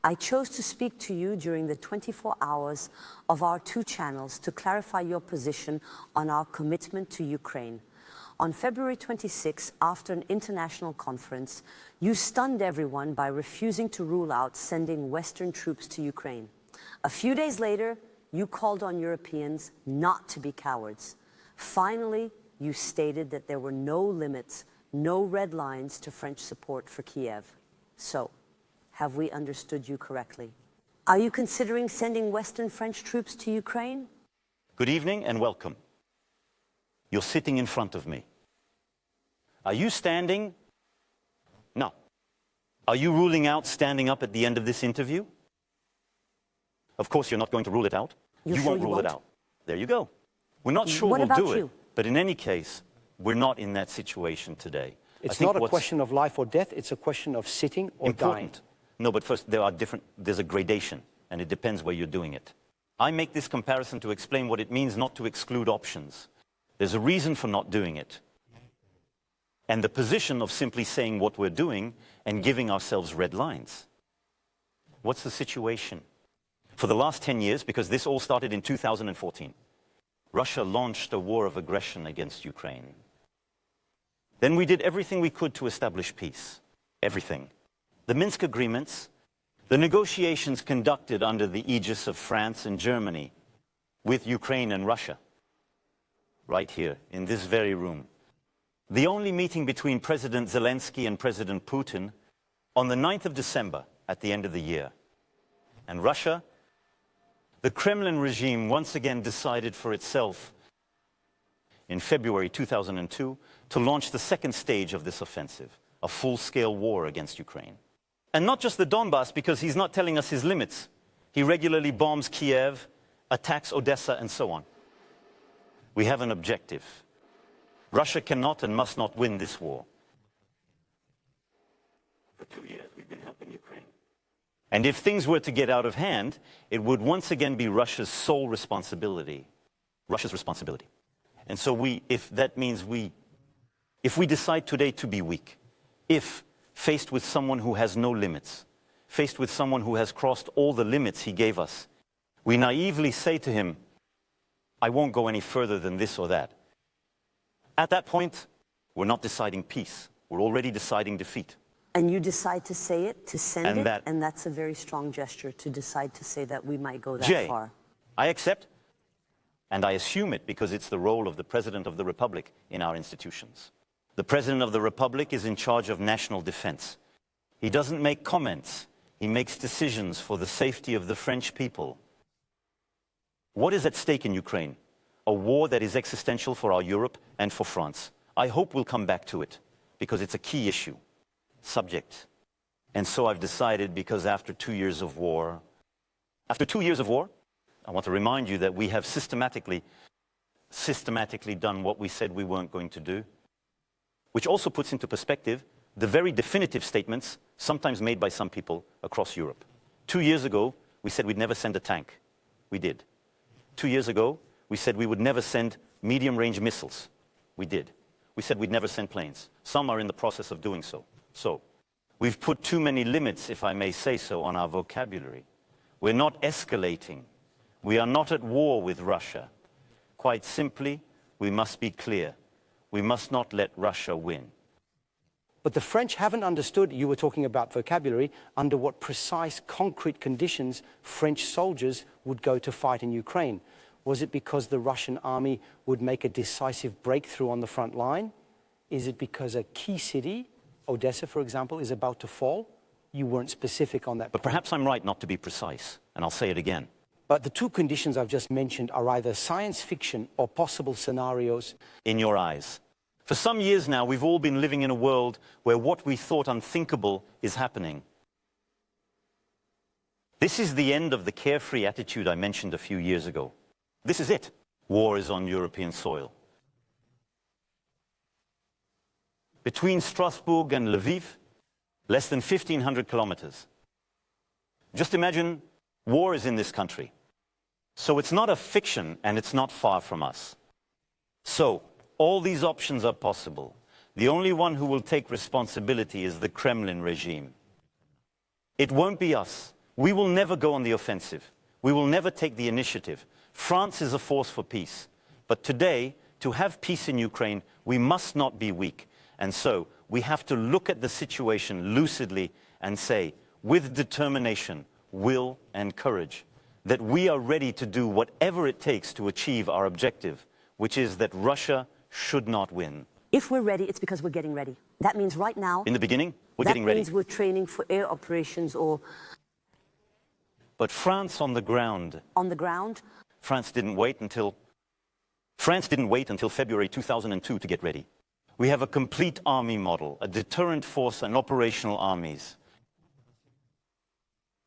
I chose to speak to you during the 24 hours of our two channels to clarify your position on our commitment to Ukraine. On February 26, after an international conference, you stunned everyone by refusing to rule out sending Western troops to Ukraine. A few days later, you called on Europeans not to be cowards. Finally, you stated that there were no limits, no red lines to French support for Kiev. So, have we understood you correctly? Are you considering sending Western French troops to Ukraine? Good evening and welcome. You're sitting in front of me. Are you standing? No. Are you ruling out standing up at the end of this interview? Of course you're not going to rule it out. You won't rule it out. There you go. We're not sure we'll do it, but in any case, we're not in that situation today. It's not a question of life or death, it's a question of sitting or dying. No, but first, there's a gradation, and it depends where you're doing it. I make this comparison to explain what it means not to exclude options. There's a reason for not doing it. And the position of simply saying what we're doing and giving ourselves red lines. What's the situation? For the last 10 years, because this all started in 2014, Russia launched a war of aggression against Ukraine. Then we did everything we could to establish peace. Everything. The Minsk agreements, the negotiations conducted under the aegis of France and Germany with Ukraine and Russia, right here, in this very room. The only meeting between President Zelensky and President Putin on the 9th of December at the end of the year. And Russia, the Kremlin regime once again decided for itself in February 2002 to launch the second stage of this offensive, a full-scale war against Ukraine. And not just the Donbass, because he's not telling us his limits. He regularly bombs Kiev, attacks Odessa, and so on. We have an objective. Russia cannot and must not win this war. For 2 years, we've been helping Ukraine. And if things were to get out of hand, it would once again be Russia's sole responsibility. Russia's responsibility. And so if we decide today to be weak, if faced with someone who has no limits, faced with someone who has crossed all the limits he gave us, we naively say to him, I won't go any further than this or that. At that point, we're not deciding peace. We're already deciding defeat. And you decide to say it, to send it, and that's a very strong gesture to decide to say that we might go that far. I accept, and I assume it because it's the role of the President of the Republic in our institutions. The President of the Republic is in charge of national defense. He doesn't make comments. He makes decisions for the safety of the French people. What is at stake in Ukraine? A war that is existential for our Europe and for France. I hope we'll come back to it because it's a key issue, subject. And so I've decided, because after 2 years of war, I want to remind you that we have systematically done what we said we weren't going to do, which also puts into perspective the very definitive statements sometimes made by some people across Europe. 2 years ago, we said we'd never send a tank. We did. 2 years ago, we said we would never send medium-range missiles. We did. We said we'd never send planes. Some are in the process of doing so. So, we've put too many limits, if I may say so, on our vocabulary. We're not escalating. We are not at war with Russia. Quite simply, we must be clear. We must not let Russia win. But the French haven't understood, you were talking about vocabulary, under what precise, concrete conditions French soldiers would go to fight in Ukraine. Was it because the Russian army would make a decisive breakthrough on the front line? Is it because a key city, Odessa, for example, is about to fall? You weren't specific on that. But perhaps I'm right not to be precise, and I'll say it again. But the two conditions I've just mentioned are either science fiction or possible scenarios. In your eyes. For some years now, we've all been living in a world where what we thought unthinkable is happening. This is the end of the carefree attitude I mentioned a few years ago. This is it. War is on European soil. Between Strasbourg and Lviv, less than 1,500 kilometers. Just imagine war is in this country. So it's not a fiction and it's not far from us. So all these options are possible. The only one who will take responsibility is the Kremlin regime. It won't be us. We will never go on the offensive. We will never take the initiative. France is a force for peace. But today, to have peace in Ukraine, we must not be weak. And so we have to look at the situation lucidly and say, with determination, will and courage, that we are ready to do whatever it takes to achieve our objective, which is that Russia should not win. If we're ready, it's because we're getting ready. That means right now... In the beginning, we're getting ready. That means we're training for air operations or... But France on the ground... On the ground? France didn't wait until February 2002 to get ready. We have a complete army model, a deterrent force and operational armies.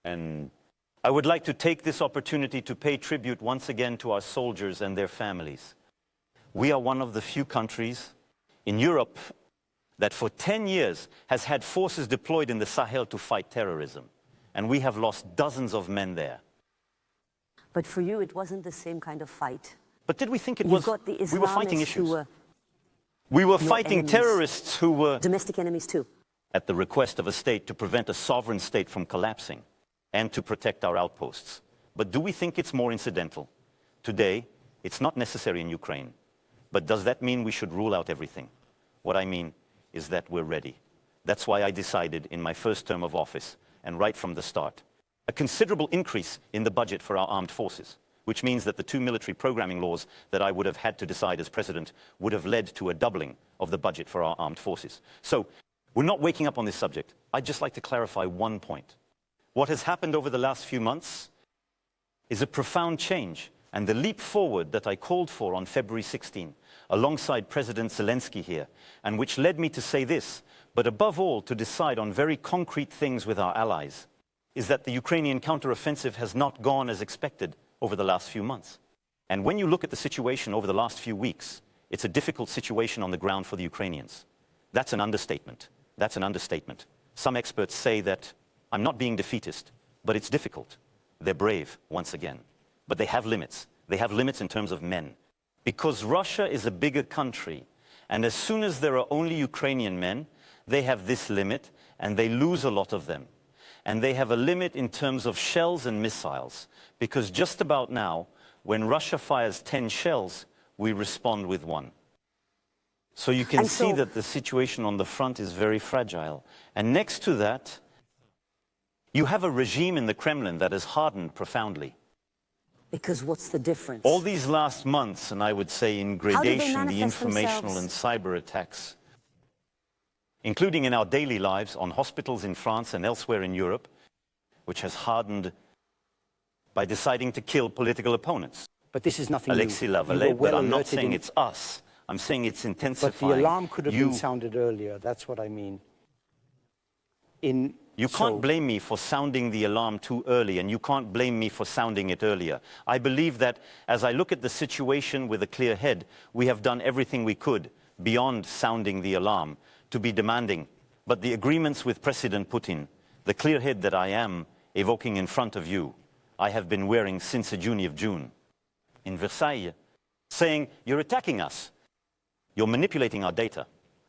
And I would like to take this opportunity to pay tribute once again to our soldiers and their families. We are one of the few countries in Europe that for 10 years has had forces deployed in the Sahel to fight terrorism. And we have lost dozens of men there. But for you, it wasn't the same kind of fight. But did we think it was? Got the Islamists we were fighting issues. We were fighting enemies. Terrorists who were... Domestic enemies too. At the request of a state to prevent a sovereign state from collapsing and to protect our outposts. But do we think it's more incidental? Today, it's not necessary in Ukraine. But does that mean we should rule out everything? What I mean is that we're ready. That's why I decided in my first term of office, and right from the start, a considerable increase in the budget for our armed forces, which means that the 2 military programming laws that I would have had to decide as president would have led to a doubling of the budget for our armed forces. So we're not waking up on this subject. I'd just like to clarify one point. What has happened over the last few months is a profound change, and the leap forward that I called for on February 16, alongside President Zelensky here, and which led me to say this, but above all to decide on very concrete things with our allies, is that the Ukrainian counteroffensive has not gone as expected over the last few months. And when you look at the situation over the last few weeks, it's a difficult situation on the ground for the Ukrainians. That's an understatement. That's an understatement. Some experts say that I'm not being defeatist, but it's difficult. They're brave, once again. But they have limits. They have limits in terms of men. Because Russia is a bigger country, and as soon as there are only Ukrainian men, they have this limit, and they lose a lot of them. And they have a limit in terms of shells and missiles, because just about now, when Russia fires 10 shells, we respond with 1. So you can see that the situation on the front is very fragile. And next to that, you have a regime in the Kremlin that has hardened profoundly. Because what's the difference? All these last months, and I would say in gradation, the informational and cyber attacks, including in our daily lives on hospitals in France and elsewhere in Europe, which has hardened by deciding to kill political opponents. But this is nothing Alexei new. Lavallee, but I'm not saying it's us. I'm saying it's intensifying. But the alarm could have been sounded earlier. That's what I mean. You can't blame me for sounding the alarm too early, and you can't blame me for sounding it earlier. I believe that as I look at the situation with a clear head, we have done everything we could beyond sounding the alarm to be demanding. But the agreements with President Putin, the clear head that I am evoking in front of you, I have been wearing since the June of June in Versailles, saying, you're attacking us. You're manipulating our data.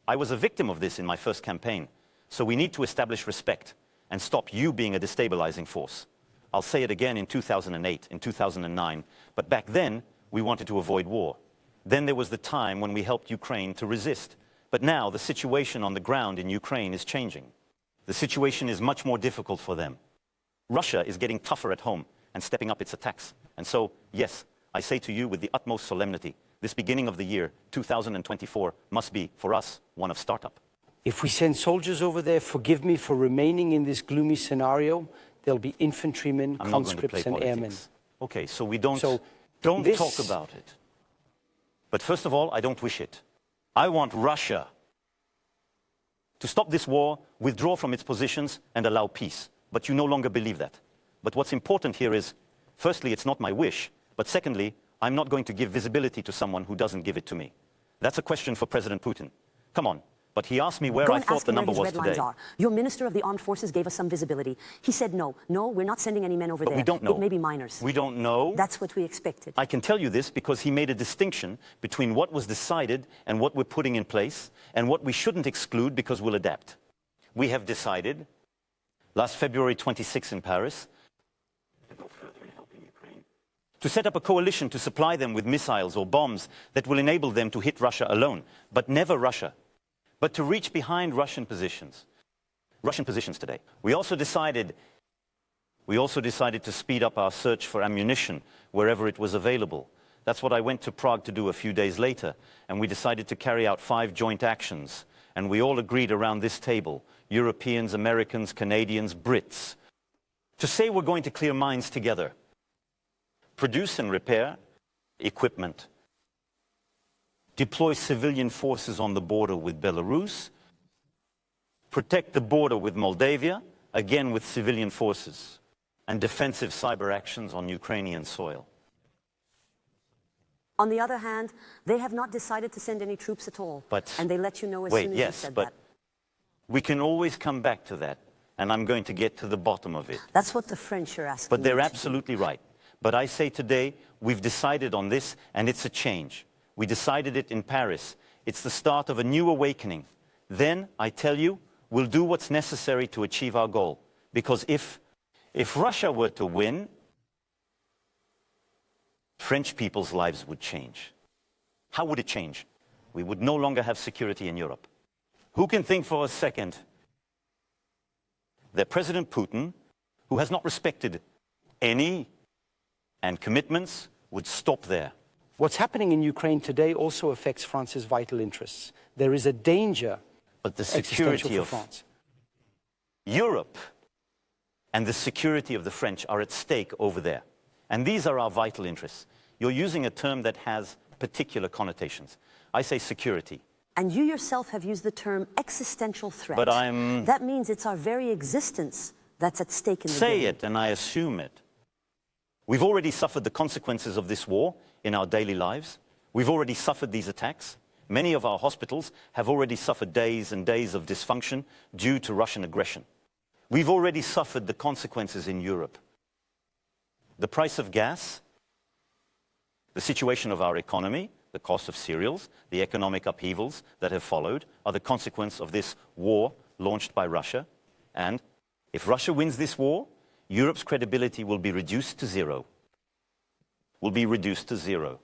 I was a victim of this in my first campaign. So we need to establish respect and stop you being a destabilizing force. I'll say it again in 2008, in 2009, but back then we wanted to avoid war. Then there was the time when we helped Ukraine to resist. But now the situation on the ground in Ukraine is changing. The situation is much more difficult for them. Russia is getting tougher at home and stepping up its attacks. And so, yes, I say to you with the utmost solemnity, this beginning of the year, 2024, must be, for us, one of startup. If we send soldiers over there, forgive me for remaining in this gloomy scenario, there'll be infantrymen, conscripts and airmen. Okay, so we don't talk about it. But first of all, I don't wish it. I want Russia to stop this war, withdraw from its positions and allow peace. But you no longer believe that. But what's important here is, firstly, it's not my wish. But secondly, I'm not going to give visibility to someone who doesn't give it to me. That's a question for President Putin. Come on. But he asked me where I thought the number was today. Your Minister of the Armed Forces gave us some visibility. He said, no, we're not sending any men over there. But we don't know. It may be minors. We don't know. That's what we expected. I can tell you this because he made a distinction between what was decided and what we're putting in place and what we shouldn't exclude because we'll adapt. We have decided, last February 26 in Paris, to set up a coalition to supply them with missiles or bombs that will enable them to hit Russia alone, but never Russia, but to reach behind Russian positions today. We also decided to speed up our search for ammunition wherever it was available. That's what I went to Prague to do a few days later, and we decided to carry out 5 joint actions, and we all agreed around this table, Europeans, Americans, Canadians, Brits, to say we're going to clear mines together, produce and repair equipment, deploy civilian forces on the border with Belarus, protect the border with Moldavia, again with civilian forces, and defensive cyber actions on Ukrainian soil. On the other hand, they have not decided to send any troops at all. And they let you know as soon as you said that. We can always come back to that, and I'm going to get to the bottom of it. That's what the French are asking. But they're absolutely right. But I say today, we've decided on this, and it's a change. We decided it in Paris. It's the start of a new awakening. Then, I tell you, we'll do what's necessary to achieve our goal. Because if Russia were to win, French people's lives would change. How would it change? We would no longer have security in Europe. Who can think for a second that President Putin, who has not respected any and commitments, would stop there? What's happening in Ukraine today also affects France's vital interests. There is a danger, but the security of France, Europe and the security of the French are at stake over there. And these are our vital interests. You're using a term that has particular connotations. I say security. And you yourself have used the term existential threat. But that means it's our very existence that's at stake in the game. Say it and I assume it. We've already suffered the consequences of this war in our daily lives. We've already suffered these attacks. Many of our hospitals have already suffered days and days of dysfunction due to Russian aggression. We've already suffered the consequences in Europe. The price of gas, the situation of our economy, the cost of cereals, the economic upheavals that have followed are the consequence of this war launched by Russia. And if Russia wins this war, Europe's credibility will be reduced to zero. Will be reduced to zero.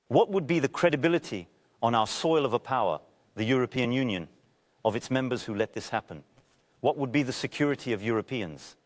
What would be the credibility on our soil of a power, the European Union, of its members who let this happen? What would be the security of Europeans?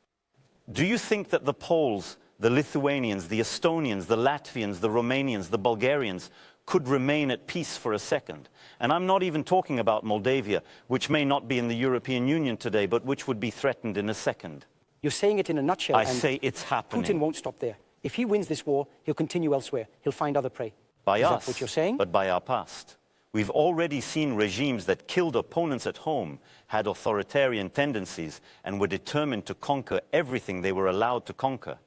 Do you think that the Poles, the Lithuanians, the Estonians, the Latvians, the Romanians, the Bulgarians could remain at peace for a second? And I'm not even talking about Moldavia, which may not be in the European Union today, but which would be threatened in a second. You're saying it in a nutshell. I say it's happening. Putin won't stop there. If he wins this war, he'll continue elsewhere. He'll find other prey. By us. Is that what you're saying? But by our past. We've already seen regimes that killed opponents at home, had authoritarian tendencies, and were determined to conquer everything they were allowed to conquer.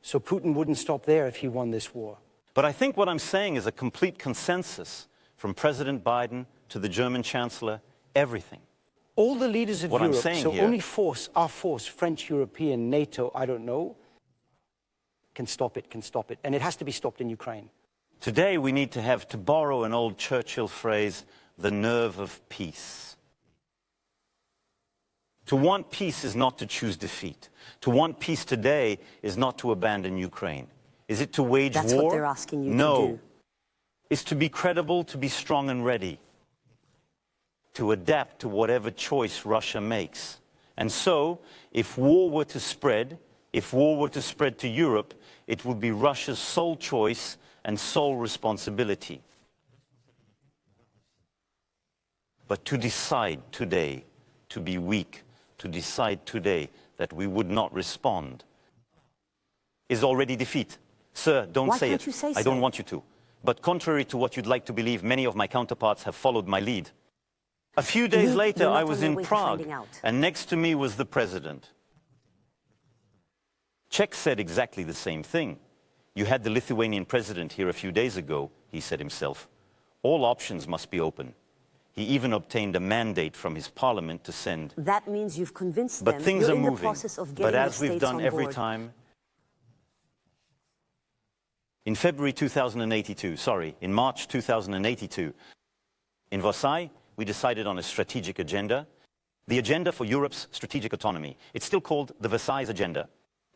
So Putin wouldn't stop there if he won this war. But I think what I'm saying is a complete consensus from President Biden to the German Chancellor, everything. All the leaders of Europe, so here, only our force, French, European, NATO, I don't know, can stop it. And it has to be stopped in Ukraine. Today we need to have, to borrow an old Churchill phrase, the nerve of peace. To want peace is not to choose defeat. To want peace today is not to abandon Ukraine. Is it to wage war? That's what they're asking you to do. No. It's to be credible, to be strong and ready. To adapt to whatever choice Russia makes. And so, if war were to spread to Europe, it would be Russia's sole choice and sole responsibility. But to decide today to be weak, to decide today that we would not respond, is already defeat. Sir, don't say it. Why can't you say so? I don't want you to. But contrary to what you'd like to believe, many of my counterparts have followed my lead. A few days later, I was in Prague, and next to me was the president. Czech said exactly the same thing. You had the Lithuanian president here a few days ago, he said himself. All options must be open. He even obtained a mandate from his parliament to send. That means you've convinced them. But things are moving. The process of getting but as the we've states done on every board. time, in February 2082, in March 2082, in Versailles, we decided on a strategic agenda, the agenda for Europe's strategic autonomy. It's still called the Versailles Agenda.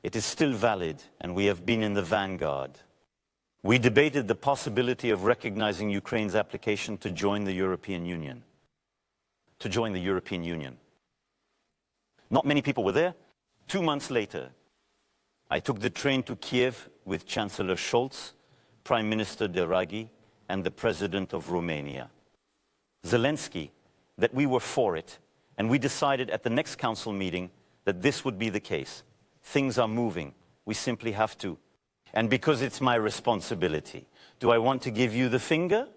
It is still valid, and we have been in the vanguard. We debated the possibility of recognizing Ukraine's application to join the European Union. To join the European Union. Not many people were there. 2 months later, I took the train to Kiev with Chancellor Scholz, Prime Minister Draghi, and the President of Romania. Zelensky, that we were for it, and we decided at the next council meeting that this would be the case. Things are moving. We simply have to. And because it's my responsibility, do I want to give you the finger?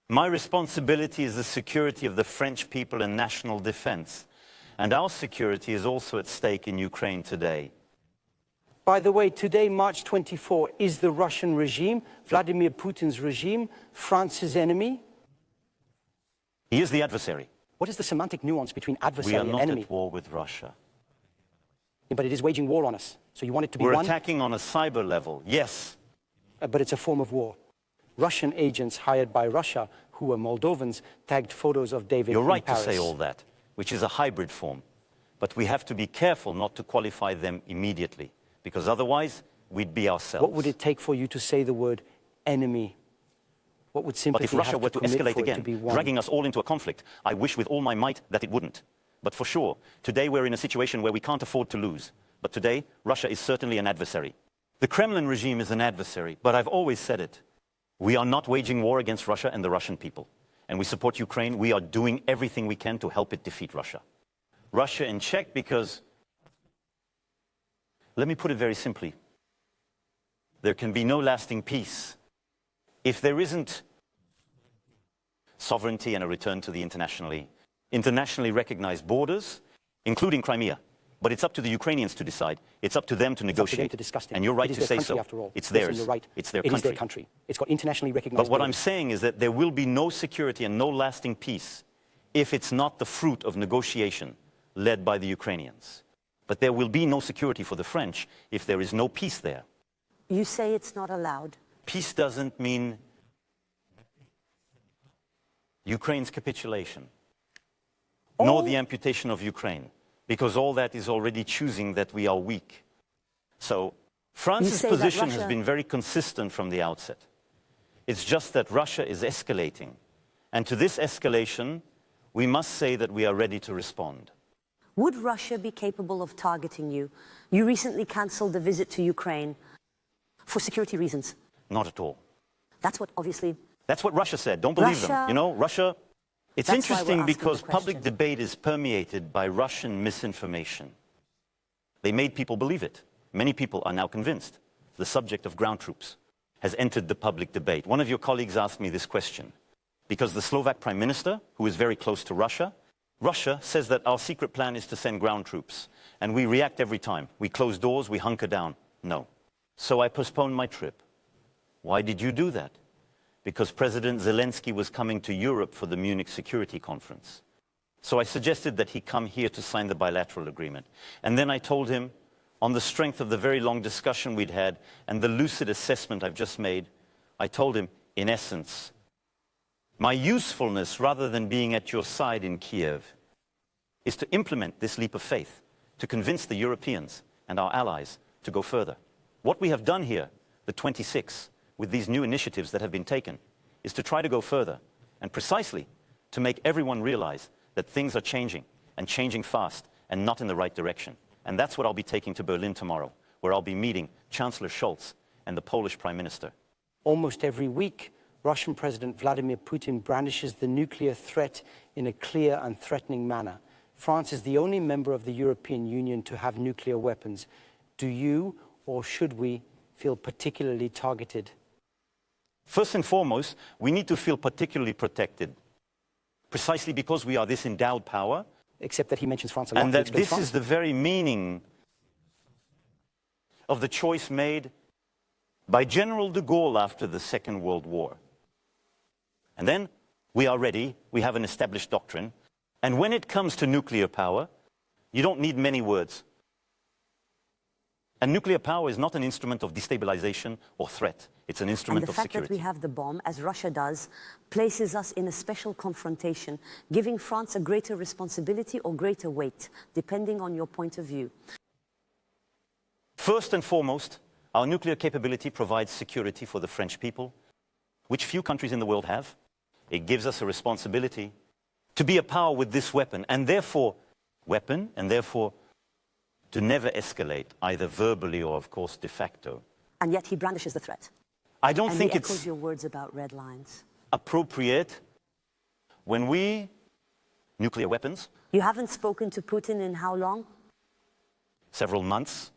My responsibility is the security of the French people and national defense. And our security is also at stake in Ukraine today. By the way, today, March 24, is the Russian regime, Vladimir Putin's regime, France's enemy? He is the adversary. What is the semantic nuance between adversary and enemy? We are not at war with Russia. Yeah, but it is waging war on us. So you want it to be We're one? attacking on a cyber level, yes. But it's a form of war. Russian agents hired by Russia, who were Moldovans, tagged photos of David You're right in Paris. to say all that, which is a hybrid form. But we have to be careful not to qualify them immediately, because otherwise we'd be ourselves. What would it take for you to say the word enemy? What would sympathy But if Russia have were to commit escalate for it again, to be one? dragging us all into a conflict, I wish with all my might that it wouldn't. But for sure, today we're in a situation where we can't afford to lose. But today, Russia is certainly an adversary. The Kremlin regime is an adversary, but I've always said it. We are not waging war against Russia and the Russian people. And we support Ukraine. We are doing everything we can to help it defeat Russia. Russia in check because, let me put it very simply, there can be no lasting peace if there isn't sovereignty and a return to the internationally recognized borders, including Crimea. But it's up to the Ukrainians to decide. It's up to them to negotiate. To discuss it. And you're right to say so. After all. It's theirs. You're right. It's their country. country. It is their country. It's got internationally recognized But what borders. I'm saying is that there will be no security and no lasting peace if it's not the fruit of negotiation led by the Ukrainians. But there will be no security for the French if there is no peace there. You say it's not allowed. Peace doesn't mean Ukraine's capitulation, nor the amputation of Ukraine, because all that is already choosing that we are weak. So France's position has been very consistent from the outset. It's just that Russia is escalating. And to this escalation, we must say that we are ready to respond. Would Russia be capable of targeting you? You recently cancelled a visit to Ukraine for security reasons. Not at all. That's what, obviously... That's what Russia said. Don't believe them. You know, Russia... It's interesting because public debate is permeated by Russian misinformation. They made people believe it. Many people are now convinced. The subject of ground troops has entered the public debate. One of your colleagues asked me this question, because the Slovak Prime Minister, who is very close to Russia, says that our secret plan is to send ground troops. And we react every time. We close doors, we hunker down. No. So I postponed my trip. Why did you do that? Because President Zelensky was coming to Europe for the Munich Security Conference. So I suggested that he come here to sign the bilateral agreement. And then I told him, on the strength of the very long discussion we'd had and the lucid assessment I've just made, I told him, in essence, my usefulness, rather than being at your side in Kiev, is to implement this leap of faith, to convince the Europeans and our allies to go further. What we have done here, the 26, with these new initiatives that have been taken, is to try to go further, and precisely to make everyone realize that things are changing, and changing fast, and not in the right direction. And that's what I'll be taking to Berlin tomorrow, where I'll be meeting Chancellor Scholz and the Polish Prime Minister. Almost every week, Russian President Vladimir Putin brandishes the nuclear threat in a clear and threatening manner. France is the only member of the European Union to have nuclear weapons. Do you, or should we, feel particularly targeted? First and foremost, we need to feel particularly protected, precisely because we are this endowed power. Except that he mentions France a lot. And that this is the very meaning of the choice made by General de Gaulle after the Second World War. And then we are ready, we have an established doctrine, and when it comes to nuclear power, you don't need many words. And nuclear power is not an instrument of destabilization or threat. It's an instrument of security. And the fact that we have the bomb, as Russia does, places us in a special confrontation, giving France a greater responsibility or greater weight, depending on your point of view. First and foremost, Our nuclear capability provides security for the French people, which few countries in the world have. It gives us a responsibility to be a power with this weapon, and therefore to never escalate, either verbally or, of course, de facto. And yet he brandishes the threat. I don't think he it's echoes your words about red lines. appropriate when nuclear weapons, You haven't spoken to Putin in how long? several months.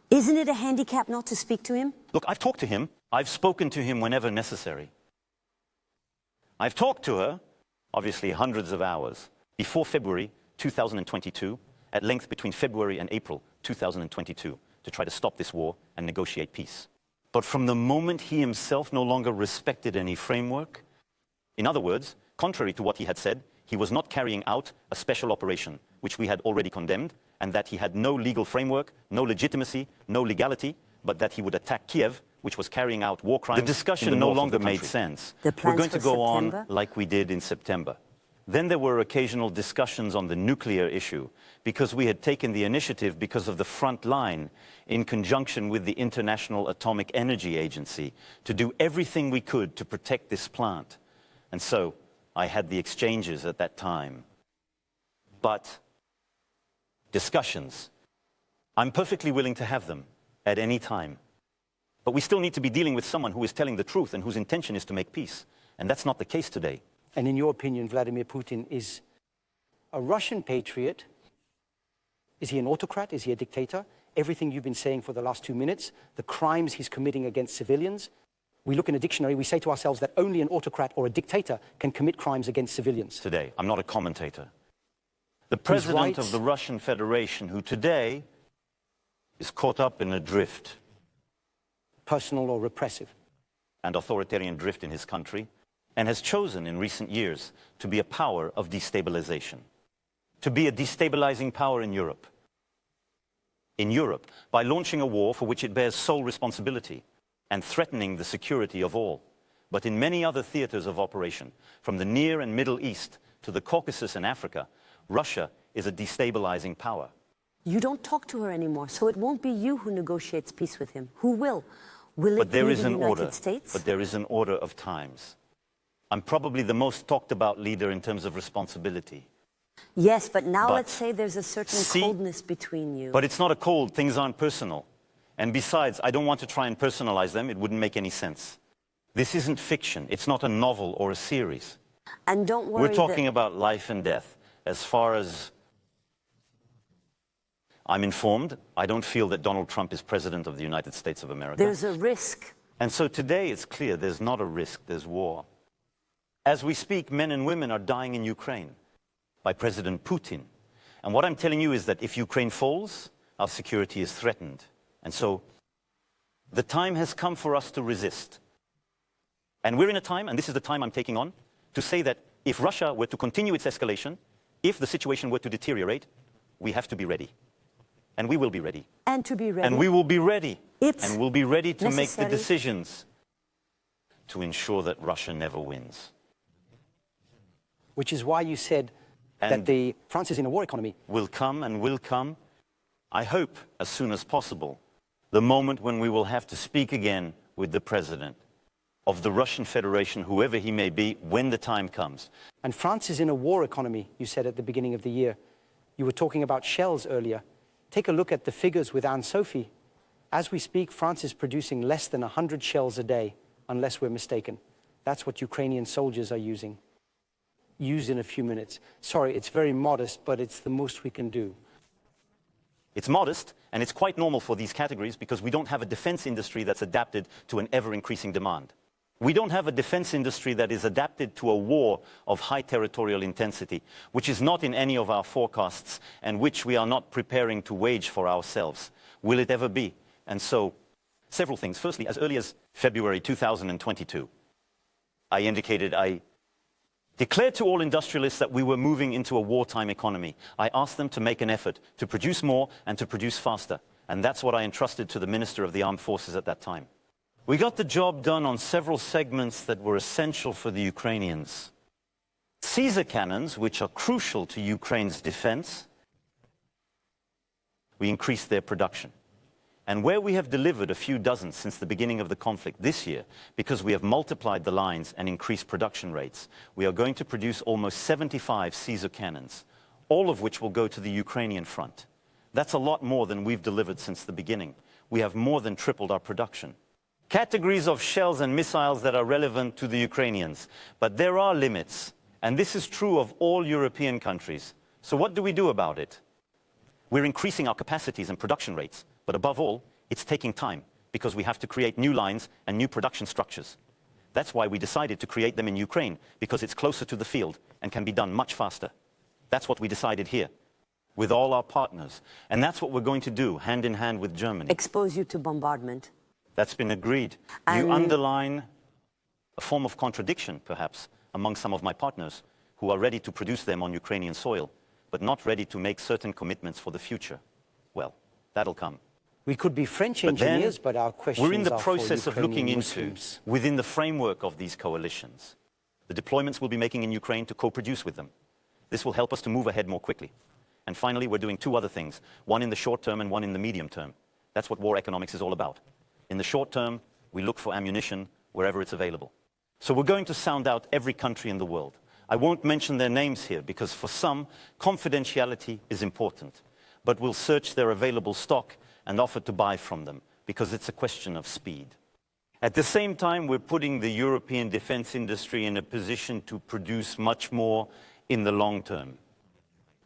Isn't it a handicap not to speak to him? Look, I've talked to him. I've spoken to him whenever necessary. I've talked to her, obviously hundreds of hours, before February 2022, at length between February and April 2022, to try to stop this war and negotiate peace. But from the moment he himself no longer respected any framework, in other words, contrary to what he had said, he was not carrying out a special operation, which we had already condemned, and that he had no legal framework, no legitimacy, no legality, but that he would attack Kiev, which was carrying out war crimes. The discussion no longer made sense. We're going to go on like we did in September. Then there were occasional discussions on the nuclear issue, because we had taken the initiative because of the front line in conjunction with the International Atomic Energy Agency to do everything we could to protect this plant. And so I had the exchanges at that time. But discussions, I'm perfectly willing to have them at any time. But we still need to be dealing with someone who is telling the truth and whose intention is to make peace. And that's not the case today. And in your opinion, Vladimir Putin is a Russian patriot? Is he an autocrat? Is he a dictator? Everything you've been saying for the last 2 minutes, the crimes he's committing against civilians, we look in a dictionary, we say to ourselves that only an autocrat or a dictator can commit crimes against civilians. Today, I'm not a commentator. The president of the Russian Federation, who today is caught up in a drift. Personal or repressive. And authoritarian drift in his country, and has chosen in recent years to be a power of destabilization, to be a destabilizing power in Europe. In Europe, by launching a war for which it bears sole responsibility and threatening the security of all. But in many other theaters of operation, from the Near and Middle East to the Caucasus and Africa, Russia is a destabilizing power. You don't talk to her anymore, so it won't be you who negotiates peace with him. Who will? Will it be the United States? But there is an order of times. I'm probably the most talked about leader in terms of responsibility. Yes, but now let's say there's a certain coldness between you. But it's not a cold, things aren't personal. And besides, I don't want to try and personalize them, it wouldn't make any sense. This isn't fiction, it's not a novel or a series. And don't worry, we're talking about life and death. As far as I'm informed, I don't feel that Donald Trump is president of the United States of America. There's a risk. And so today it's clear there's not a risk, there's war. As we speak, men and women are dying in Ukraine by President Putin. And what I'm telling you is that if Ukraine falls, our security is threatened. And so the time has come for us to resist. And we're in a time, and this is the time I'm taking on, to say that if Russia were to continue its escalation, if the situation were to deteriorate, we have to be ready. And we will be ready. And to be ready. And we will be ready. It's and we'll be ready to necessary. make the decisions to ensure that Russia never wins. Which is why you said that France is in a war economy. Will come, I hope, as soon as possible, the moment when we will have to speak again with the president of the Russian Federation, whoever he may be, when the time comes. And France is in a war economy, you said at the beginning of the year. You were talking about shells earlier. Take a look at the figures with Anne-Sophie. As we speak, France is producing less than 100 shells a day, unless we're mistaken. That's what Ukrainian soldiers are using. Used in a few minutes. Sorry, it's very modest, but it's the most we can do. It's modest, and it's quite normal for these categories because we don't have a defense industry that's adapted to an ever-increasing demand. We don't have a defense industry that is adapted to a war of high territorial intensity, which is not in any of our forecasts and which we are not preparing to wage for ourselves. Will it ever be? And so, several things. Firstly, as early as February 2022, I declared to all industrialists that we were moving into a wartime economy. I asked them to make an effort to produce more and to produce faster. And that's what I entrusted to the Minister of the Armed Forces at that time. We got the job done on several segments that were essential for the Ukrainians. Caesar cannons, which are crucial to Ukraine's defense, we increased their production. And where we have delivered a few dozen since the beginning of the conflict this year, because we have multiplied the lines and increased production rates, we are going to produce almost 75 Caesar cannons, all of which will go to the Ukrainian front. That's a lot more than we've delivered since the beginning. We have more than tripled our production. Categories of shells and missiles that are relevant to the Ukrainians. But there are limits, and this is true of all European countries. So what do we do about it? We're increasing our capacities and production rates, but above all, it's taking time because we have to create new lines and new production structures. That's why we decided to create them in Ukraine, because it's closer to the field and can be done much faster. That's what we decided here with all our partners. And that's what we're going to do, hand in hand with Germany. Expose you to bombardment. That's been agreed. You underline a form of contradiction, perhaps, among some of my partners who are ready to produce them on Ukrainian soil, but not ready to make certain commitments for the future. Well, that'll come. We could be French engineers, but our questions we're in the are process for of looking Muslims. into, within the framework of these coalitions, the deployments we'll be making in Ukraine to co-produce with them. This will help us to move ahead more quickly. And finally, we're doing two other things, one in the short term and one in the medium term. That's what war economics is all about. In the short term, we look for ammunition wherever it's available. So we're going to sound out every country in the world. I won't mention their names here because for some, confidentiality is important. But we'll search their available stock and offer to buy from them because it's a question of speed. At the same time, we're putting the European defense industry in a position to produce much more in the long term.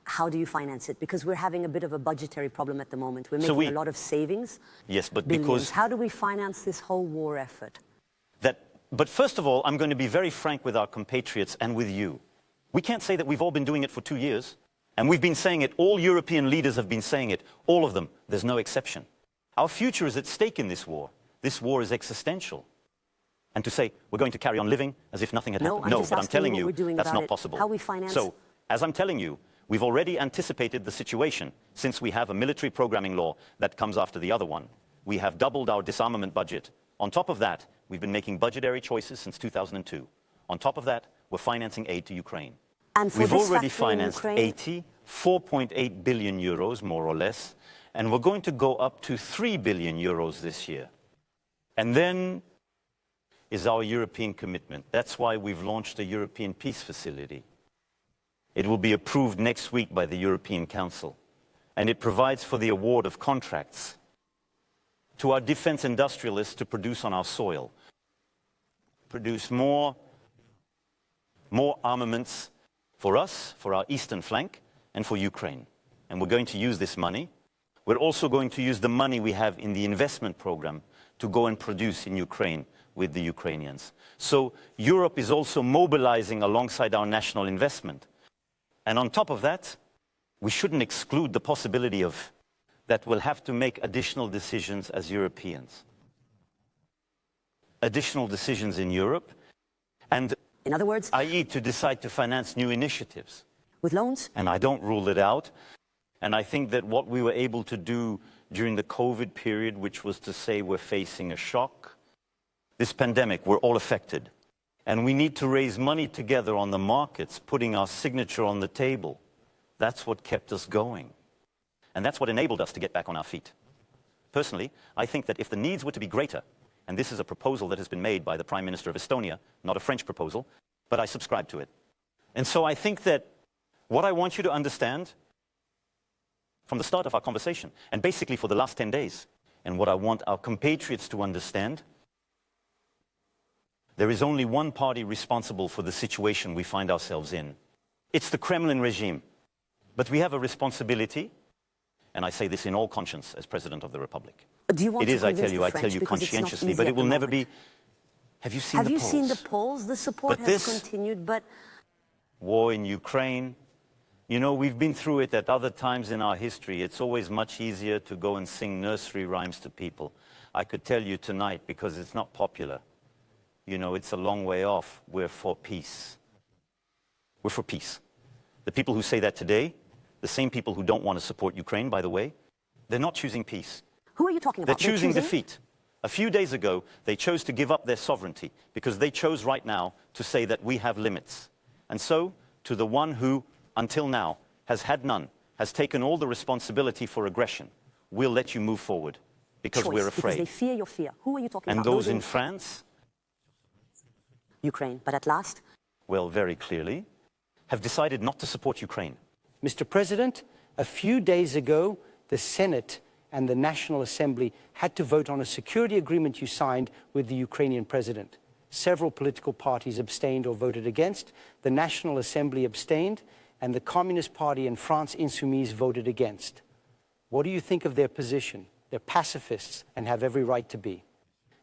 How do you finance it? Because we're having a bit of a budgetary problem at the moment. We're making a lot of savings. Yes, but billions. because... How do we finance this whole war effort? But first of all, I'm going to be very frank with our compatriots and with you. We can't say that we've all been doing it for 2 years. And we've been saying it, all European leaders have been saying it, all of them, there's no exception. Our future is at stake in this war. This war is existential. And to say, we're going to carry on living as if nothing had happened. No, but I'm telling you, that's not possible. How we finance... So, as I'm telling you, we've already anticipated the situation since we have a military programming law that comes after the other one. We have doubled our disarmament budget. On top of that, we've been making budgetary choices since 2002. On top of that, we're financing aid to Ukraine. And we've already financed 4.8 billion euros, more or less, and we're going to go up to 3 billion euros this year. And then is our European commitment. That's why we've launched a European Peace Facility. It will be approved next week by the European Council, and it provides for the award of contracts to our defense industrialists to produce on our soil, produce more armaments for us, for our eastern flank, and for Ukraine. And we're going to use this money. We're also going to use the money we have in the investment program to go and produce in Ukraine with the Ukrainians. So Europe is also mobilizing alongside our national investment. And on top of that, we shouldn't exclude the possibility of that we'll have to make additional decisions as Europeans. Additional decisions in Europe, and in other words, i.e. to decide to finance new initiatives. With loans? And I don't rule it out. And I think that what we were able to do during the COVID period, which was to say we're facing a shock, this pandemic, we're all affected. And we need to raise money together on the markets, putting our signature on the table. That's what kept us going. And that's what enabled us to get back on our feet. Personally, I think that if the needs were to be greater, and this is a proposal that has been made by the Prime Minister of Estonia, not a French proposal, but I subscribe to it. And so I think that what I want you to understand from the start of our conversation, and basically for the last 10 days, and what I want our compatriots to understand, there is only one party responsible for the situation we find ourselves in. It's the Kremlin regime. But we have a responsibility, and I say this in all conscience as President of the Republic. Do you want it is, to I tell you conscientiously, but it will never be... Have you seen the polls? Have you seen the polls? The support has continued, but... War in Ukraine, you know, we've been through it at other times in our history. It's always much easier to go and sing nursery rhymes to people. I could tell you tonight, because it's not popular. You know, it's a long way off. We're for peace. We're for peace. The people who say that today, the same people who don't want to support Ukraine, by the way, they're not choosing peace. Who are you talking about? They're choosing defeat. A few days ago, they chose to give up their sovereignty because they chose right now to say that we have limits. And so, to the one who, until now, has had none, has taken all the responsibility for aggression, we'll let you move forward. because we're afraid. Because they fear your fear. Who are you talking about? And those in France? Ukraine. But at last? Well, very clearly, have decided not to support Ukraine. Mr. President, a few days ago, the Senate and the National Assembly had to vote on a security agreement you signed with the Ukrainian president. Several political parties abstained or voted against. The National Assembly abstained, and the Communist Party and France Insoumise voted against. What do you think of their position? They're pacifists and have every right to be.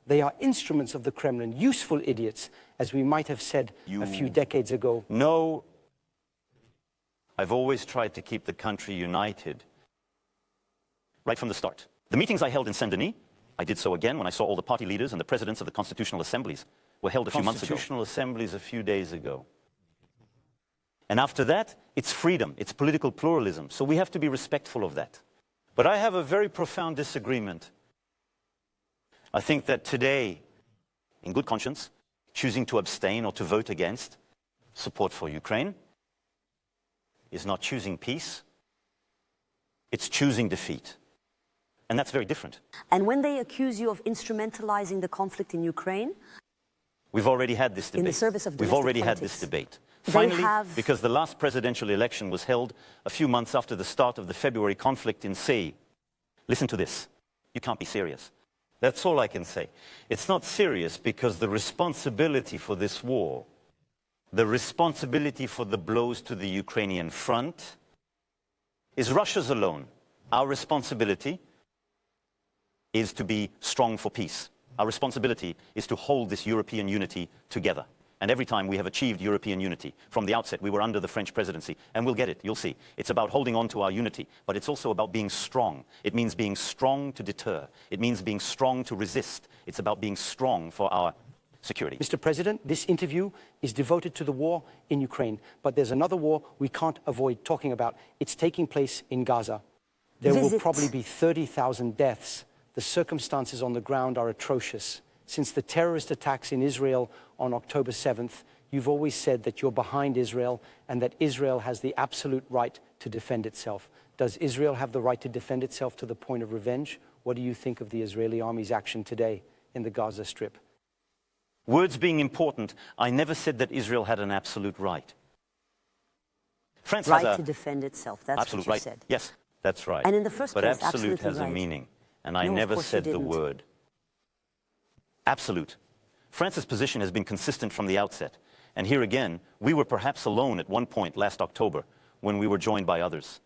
They are instruments of the Kremlin, useful idiots, as we might have said a few decades ago. No, I've always tried to keep the country united, right from the start. The meetings I held in Saint-Denis, I did so again when I saw all the party leaders and the presidents of the constitutional assemblies were held a few months ago. Constitutional assemblies a few days ago. And after that, it's freedom, it's political pluralism, so we have to be respectful of that. But I have a very profound disagreement. I think that today, in good conscience, choosing to abstain or to vote against support for Ukraine is not choosing peace, it's choosing defeat. And that's very different. And when they accuse you of instrumentalizing the conflict in Ukraine? We've already had this debate. In the service of We've already had this debate. Finally, because the last presidential election was held a few months after the start of the February conflict in Say. Listen to this. You can't be serious. That's all I can say. It's not serious because the responsibility for this war, the responsibility for the blows to the Ukrainian front, is Russia's alone. Our responsibility is to be strong for peace. Our responsibility is to hold this European unity together. And every time we have achieved European unity, from the outset, we were under the French presidency, and we'll get it, you'll see. It's about holding on to our unity, but it's also about being strong. It means being strong to deter. It means being strong to resist. It's about being strong for our security. Mr. President, this interview is devoted to the war in Ukraine, but there's another war we can't avoid talking about. It's taking place in Gaza. There will probably be 30,000 deaths. The circumstances on the ground are atrocious. Since the terrorist attacks in Israel on October 7th, you've always said that you're behind Israel and that Israel has the absolute right to defend itself. Does Israel have the right to defend itself to the point of revenge? What do you think of the Israeli army's action today in the Gaza Strip? Words being important, I never said that Israel had an absolute right. France has right to defend itself, that's absolute what you right. said. Yes, that's right. And in the first but place, absolute has right. a meaning, and I never said the word. Absolute. France's position has been consistent from the outset. And here again, we were perhaps alone at one point last October when we were joined by others.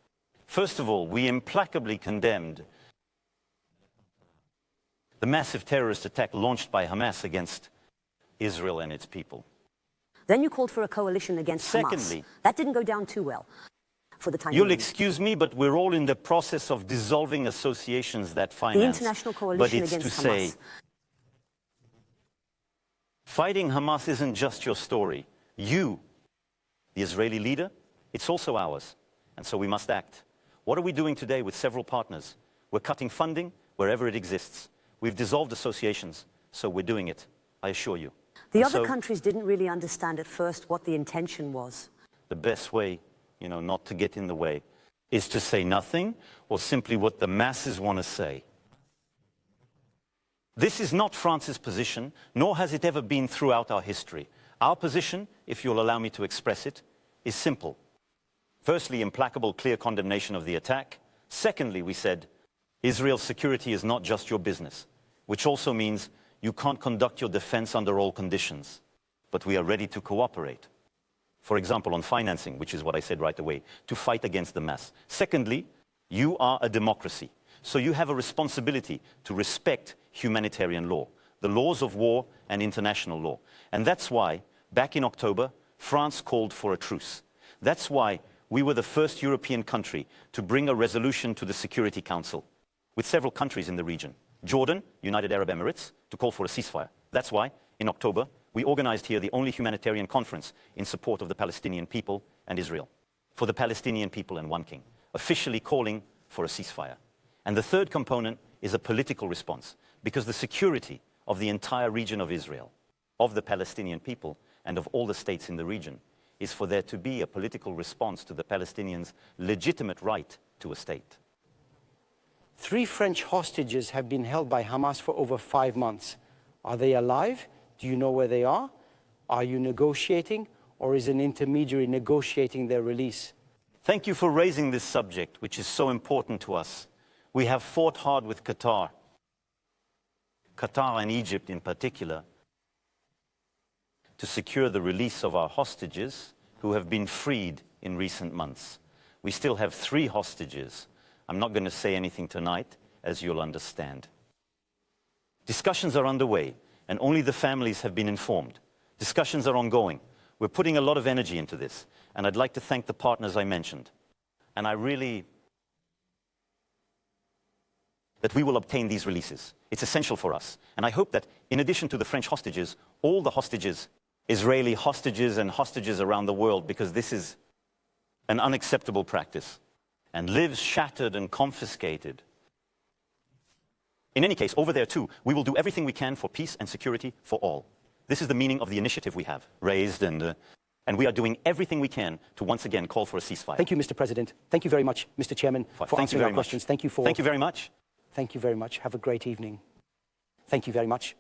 First of all, we implacably condemned the massive terrorist attack launched by Hamas against Israel and its people. Then you called for a coalition against Secondly, Hamas. That didn't go down too well for the time You'll being. excuse me, but we're all in the process of dissolving associations that finance. The international coalition against Hamas. But it's to say, fighting Hamas isn't just your story. You, the Israeli leader, it's also ours. And so we must act. What are we doing today with several partners? We're cutting funding wherever it exists. We've dissolved associations, so we're doing it, I assure you. The other countries didn't really understand at first what the intention was. The best way, not to get in the way, is to say nothing or simply what the masses want to say. This is not France's position, nor has it ever been throughout our history. Our position, if you'll allow me to express it, is simple. Firstly, implacable, clear condemnation of the attack. Secondly, we said, Israel's security is not just your business, which also means you can't conduct your defense under all conditions, but we are ready to cooperate. For example, on financing, which is what I said right away, to fight against the mass. Secondly, you are a democracy, so you have a responsibility to respect humanitarian law, the laws of war and international law. And that's why, back in October, France called for a truce. That's why we were the first European country to bring a resolution to the Security Council, with several countries in the region. Jordan, United Arab Emirates, to call for a ceasefire. That's why, in October, we organized here the only humanitarian conference in support of the Palestinian people and Israel. For the Palestinian people and one king, officially calling for a ceasefire. And the third component is a political response, because the security of the entire region of Israel, of the Palestinian people, and of all the states in the region, is for there to be a political response to the Palestinians' legitimate right to a state. 3 French hostages have been held by Hamas for over 5 months. Are they alive? Do you know where they are? Are you negotiating, or is an intermediary negotiating their release? Thank you for raising this subject, which is so important to us. We have fought hard with Qatar and Egypt in particular, to secure the release of our hostages who have been freed in recent months. We still have 3 hostages. I'm not going to say anything tonight, as you'll understand. Discussions are underway, and only the families have been informed. Discussions are ongoing. We're putting a lot of energy into this, and I'd like to thank the partners I mentioned. And I really... that we will obtain these releases. It's essential for us. And I hope that, in addition to the French hostages, all the hostages, Israeli hostages and hostages around the world, because this is an unacceptable practice, and lives shattered and confiscated. In any case, over there too, we will do everything we can for peace and security for all. This is the meaning of the initiative we have raised, and we are doing everything we can to once again call for a ceasefire. Thank you, Mr. President. Thank you very much, Mr. Chairman, for answering our questions. Thank you for... Thank you very much. Thank you very much. Have a great evening. Thank you very much.